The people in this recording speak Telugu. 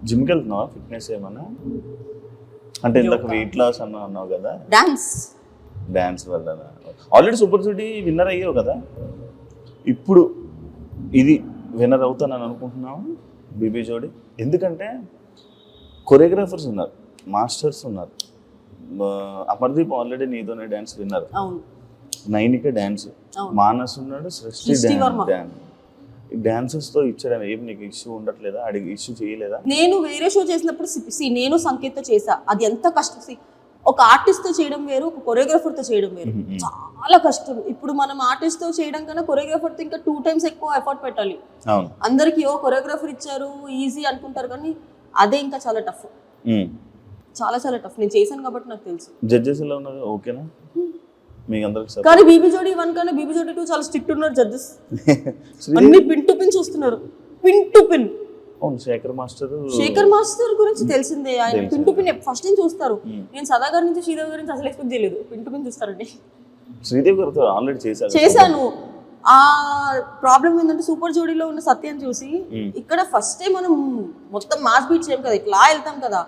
జిమ్కి వెళ్తున్నావా? ఫిట్నెస్ ఏమన్నా? అంటే ఇందాక వెయిట్ లాస్ అన్నావు కదా, డాన్స్ వల్ల. ఆల్రెడీ సూపర్ సిటీ విన్నర్ అయ్యావు కదా, ఇప్పుడు ఇది విన్నర్ అవుతానని అనుకుంటున్నావు బీబీ జోడి? ఎందుకంటే కొరియోగ్రాఫర్స్ ఉన్నారు, మాస్టర్స్ ఉన్నారు. అమర్దీప్ ఆల్రెడీ నీతోనే dance winner, Nainika dance, Manas ఉన్నాడు, సృష్టి డాన్స్. డాన్సర్స్ తో ఇచ్చడం ఏం నీకు ఇష్యూ ఉండట్లేదా? అడిగి ఇష్యూ చేయలేదా? నేను వేరే షో చేసినప్పుడు నేను సంకేత్తో చేసా. అది ఎంత కష్టం. ఒక ఆర్టిస్ట్ తో చేయడం వేరు, ఒక కొరియోగ్రాఫర్ తో చేయడం వేరు. చాలా కష్టం. ఇప్పుడు మనం ఆర్టిస్ట్ తో చేయడం కన్నా కొరియోగ్రాఫర్ తో ఇంకా 2 times ఎక్కువ ఎఫర్ట్ పెట్టాలి. అందరికి కొరియోగ్రాఫర్ ఇచ్చారు ఈజీ అనుకుంటారు, కానీ అదే ఇంకా చాలా టఫ్, చాలా చాలా టఫ్. నేను చేశాను కాబట్టి నాకు తెలుసు. జడ్జెస్ ఎలా ఉన్నారు? ఓకేనా మీకు అందరికి? కానీ బీబీ జోడి 1 కన్నా బీబీ జోడి 2 చాలా స్ట్రిక్ట్ ఉన్నారు జడ్జెస్. అన్ని పిన్ టు పిన్ చూస్తున్నారు, పిన్ టు పిన్. అవును, శేఖర్ మాస్టర్ గురించి తెలిసిందే. ఆయన పిన్ టు పిన్ ఫస్ట్ నుంచి చూస్తారు. నేను సదా గారి నుంచి శ్రీదేవి గారి నుంచి అసలు ఎక్స్పెక్ట్ చేయలేదు, పిన్ టు పిన్ చూస్తారండి. శ్రీదేవి గారితో ఆల్రెడీ చేశాను. ఆ ప్రాబ్లం ఏంటంటే సూపర్ జోడీలో ఉన్న సత్యాన్ని చూసి ఇక్కడ ఫస్ట్ టైం మనం మొత్తం మాస్ బీట్ చేయం కదా, ఇట్లా వెళ్తాం కదా,